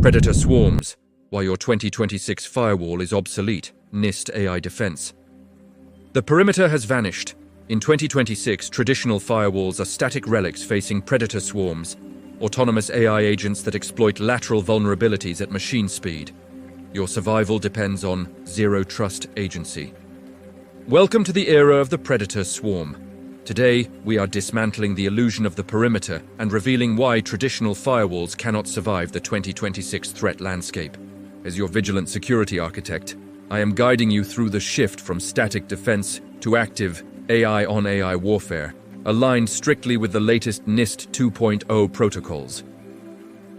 Predator swarms, while your 2026 firewall is obsolete, NIST AI defense. The perimeter has vanished. In 2026, traditional firewalls are static relics facing predator swarms, autonomous AI agents that exploit lateral vulnerabilities at machine speed. Your survival depends on Zero-Trust Agency. Welcome to the era of the predator swarm. Today, we are dismantling the illusion of the perimeter and revealing why traditional firewalls cannot survive the 2026 threat landscape. As your vigilant security architect, I am guiding you through the shift from static defense to active AI-on-AI warfare, aligned strictly with the latest NIST 2.0 protocols.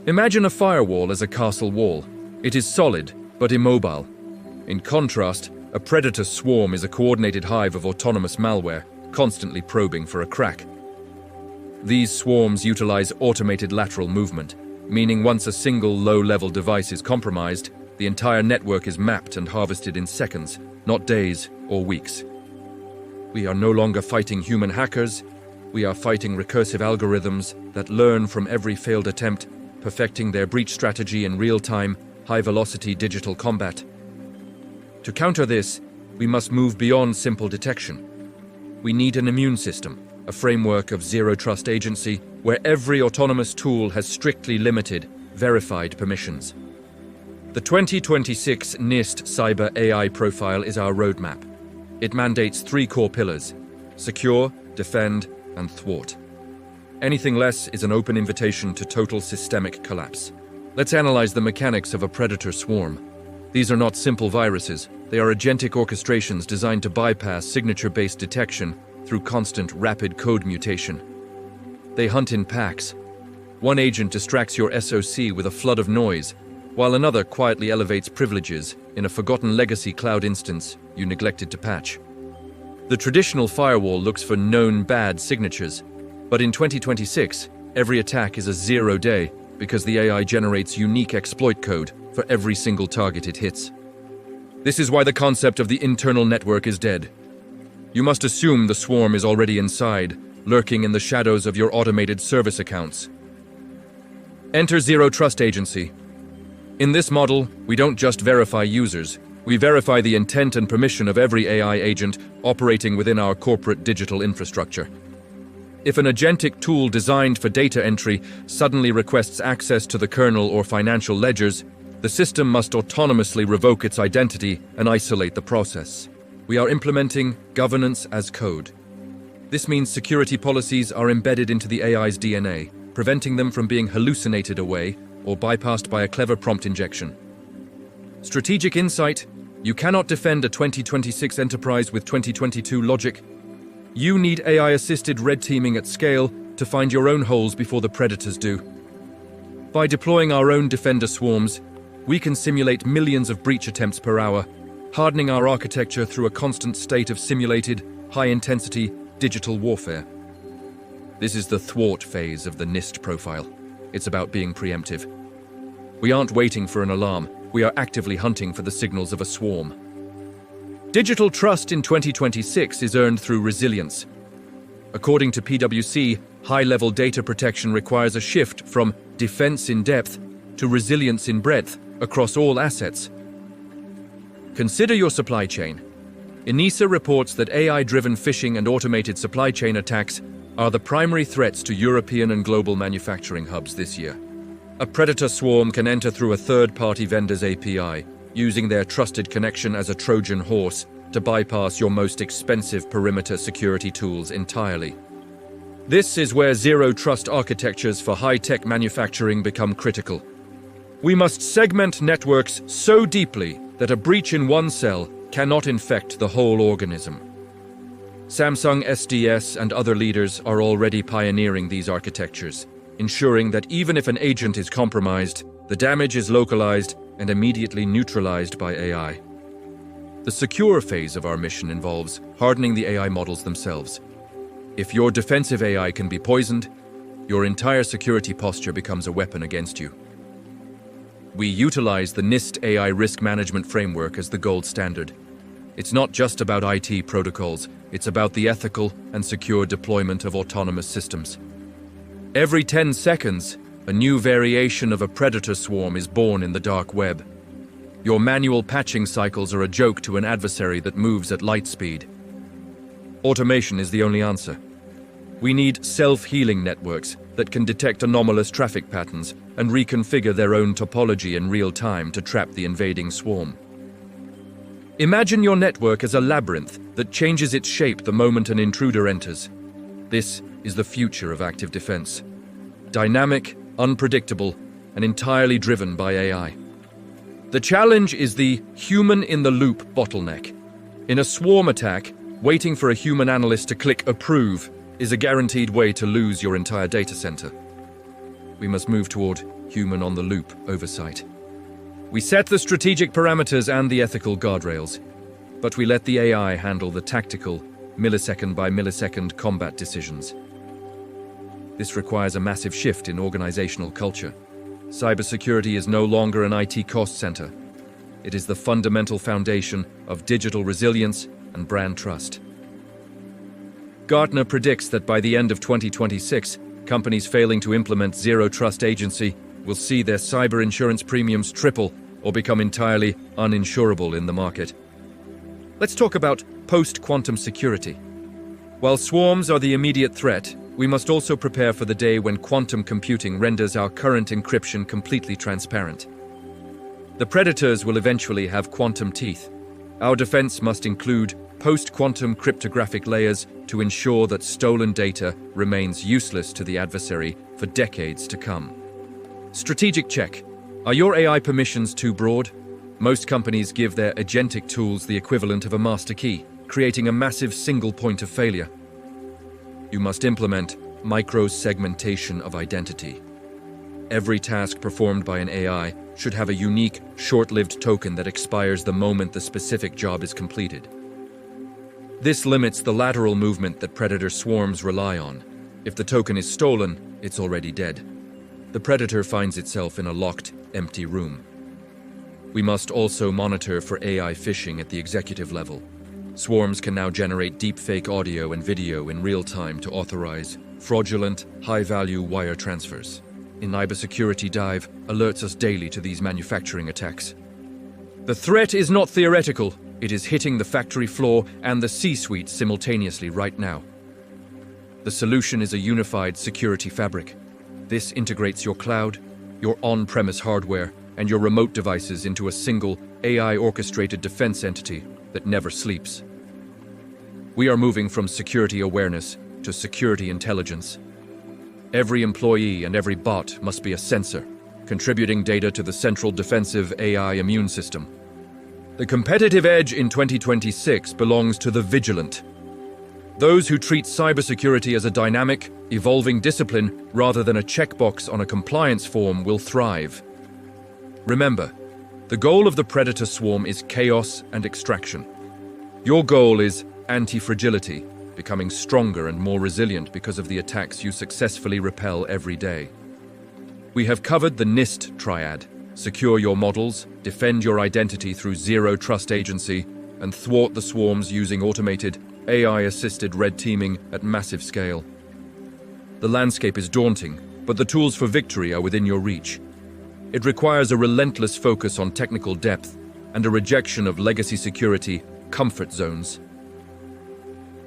Imagine a firewall as a castle wall. It is solid, but immobile. In contrast, a predator swarm is a coordinated hive of autonomous malware, constantly probing for a crack. These swarms utilize automated lateral movement, meaning once a single low-level device is compromised, the entire network is mapped and harvested in seconds, not days or weeks. We are no longer fighting human hackers, we are fighting recursive algorithms that learn from every failed attempt, perfecting their breach strategy in real-time, high-velocity digital combat. To counter this, we must move beyond simple detection. We need an immune system, a framework of zero-trust agency where every autonomous tool has strictly limited, verified permissions. The 2026 NIST Cyber AI Profile is our roadmap. It mandates 3 core pillars: secure, defend, and thwart. Anything less is an open invitation to total systemic collapse. Let's analyze the mechanics of a predator swarm. These are not simple viruses. They are agentic orchestrations designed to bypass signature-based detection through constant rapid code mutation. They hunt in packs. One agent distracts your SOC with a flood of noise, while another quietly elevates privileges in a forgotten legacy cloud instance you neglected to patch. The traditional firewall looks for known bad signatures, but in 2026, every attack is a zero-day because the AI generates unique exploit code for every single target it hits. This is why the concept of the internal network is dead. You must assume the swarm is already inside, lurking in the shadows of your automated service accounts. Enter Zero-Trust Agency. In this model, we don't just verify users, we verify the intent and permission of every AI agent operating within our corporate digital infrastructure. If an agentic tool designed for data entry suddenly requests access to the kernel or financial ledgers, the system must autonomously revoke its identity and isolate the process. We are implementing governance as code. This means security policies are embedded into the AI's DNA, preventing them from being hallucinated away or bypassed by a clever prompt injection. Strategic insight: you cannot defend a 2026 enterprise with 2022 logic. You need AI-assisted red teaming at scale to find your own holes before the predators do. By deploying our own defender swarms, we can simulate millions of breach attempts per hour, hardening our architecture through a constant state of simulated, high-intensity digital warfare. This is the thwart phase of the NIST profile. It's about being preemptive. We aren't waiting for an alarm, we are actively hunting for the signals of a swarm. Digital trust in 2026 is earned through resilience. According to PwC, high-level data protection requires a shift from defense in depth to resilience in breadth across all assets. Consider your supply chain. ENISA reports that AI-driven phishing and automated supply chain attacks are the primary threats to European and global manufacturing hubs this year. A predator swarm can enter through a third-party vendor's API, using their trusted connection as a Trojan horse to bypass your most expensive perimeter security tools entirely. This is where zero-trust architectures for high-tech manufacturing become critical. We must segment networks so deeply that a breach in one cell cannot infect the whole organism. Samsung SDS and other leaders are already pioneering these architectures, ensuring that even if an agent is compromised, the damage is localized and immediately neutralized by AI. The secure phase of our mission involves hardening the AI models themselves. If your defensive AI can be poisoned, your entire security posture becomes a weapon against you. We utilize the NIST AI risk management framework as the gold standard. It's not just about IT protocols, it's about the ethical and secure deployment of autonomous systems. Every 10 seconds, A new variation of a predator swarm is born in the dark web. Your manual patching cycles are a joke to an adversary that moves at light speed. Automation is the only answer. We need self-healing networks that can detect anomalous traffic patterns and reconfigure their own topology in real time to trap the invading swarm. Imagine your network as a labyrinth that changes its shape the moment an intruder enters. This is the future of active defense. Dynamic, unpredictable, and entirely driven by AI. The challenge is the human-in-the-loop bottleneck. In a swarm attack, waiting for a human analyst to click approve is a guaranteed way to lose your entire data center. We must move toward human-on-the-loop oversight. We set the strategic parameters and the ethical guardrails, but we let the AI handle the tactical, millisecond-by-millisecond combat decisions. This requires a massive shift in organizational culture. Cybersecurity is no longer an IT cost center. It is the fundamental foundation of digital resilience and brand trust. Gartner predicts that by the end of 2026, companies failing to implement Zero-Trust Agency will see their cyber insurance premiums triple or become entirely uninsurable in the market. Let's talk about post-quantum security. While swarms are the immediate threat, we must also prepare for the day when quantum computing renders our current encryption completely transparent. The predators will eventually have quantum teeth. Our defense must include post-quantum cryptographic layers to ensure that stolen data remains useless to the adversary for decades to come. Strategic check. Are your AI permissions too broad? Most companies give their agentic tools the equivalent of a master key, creating a massive single point of failure. You must implement micro-segmentation of identity. Every task performed by an AI should have a unique, short-lived token that expires the moment the specific job is completed. This limits the lateral movement that predator swarms rely on. If the token is stolen, it's already dead. The predator finds itself in a locked, empty room. We must also monitor for AI phishing at the executive level. Swarms can now generate deepfake audio and video in real time to authorize fraudulent, high-value wire transfers. Cybersecurity Dive alerts us daily to these manufacturing attacks. The threat is not theoretical. It is hitting the factory floor and the C-suite simultaneously right now. The solution is a unified security fabric. This integrates your cloud, your on-premise hardware, and your remote devices into a single AI-orchestrated defense entity that never sleeps. We are moving from security awareness to security intelligence. Every employee and every bot must be a sensor, contributing data to the central defensive AI immune system. The competitive edge in 2026 belongs to the vigilant. Those who treat cybersecurity as a dynamic, evolving discipline rather than a checkbox on a compliance form will thrive. Remember, the goal of the predator swarm is chaos and extraction. Your goal is anti-fragility, becoming stronger and more resilient because of the attacks you successfully repel every day. We have covered the NIST triad: secure your models, defend your identity through Zero-Trust Agency, and thwart the swarms using automated, AI-assisted red teaming at massive scale. The landscape is daunting, but the tools for victory are within your reach. It requires a relentless focus on technical depth and a rejection of legacy security comfort zones.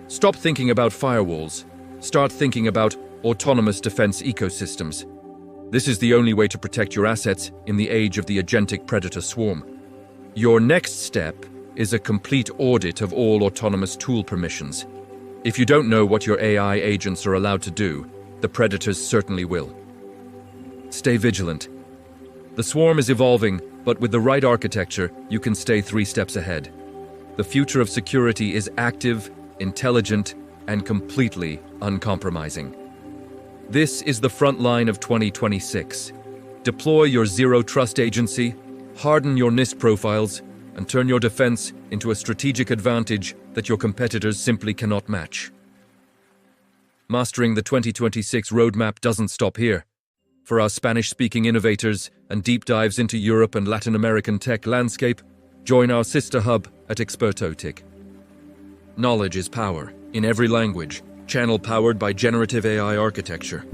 Stop thinking about firewalls. Start thinking about autonomous defense ecosystems. This is the only way to protect your assets in the age of the agentic predator swarm. Your next step is a complete audit of all autonomous tool permissions. If you don't know what your AI agents are allowed to do, the predators certainly will. Stay vigilant. The swarm is evolving, but with the right architecture, you can stay 3 steps ahead. The future of security is active, intelligent, and completely uncompromising. This is the front line of 2026. Deploy your Zero-Trust Agency, harden your NIST profiles, and turn your defense into a strategic advantage that your competitors simply cannot match. Mastering the 2026 roadmap doesn't stop here. For our Spanish-speaking innovators and deep dives into Europe and Latin American tech landscape, join our sister hub at Experto. Knowledge is power, in every language, channel powered by generative AI architecture.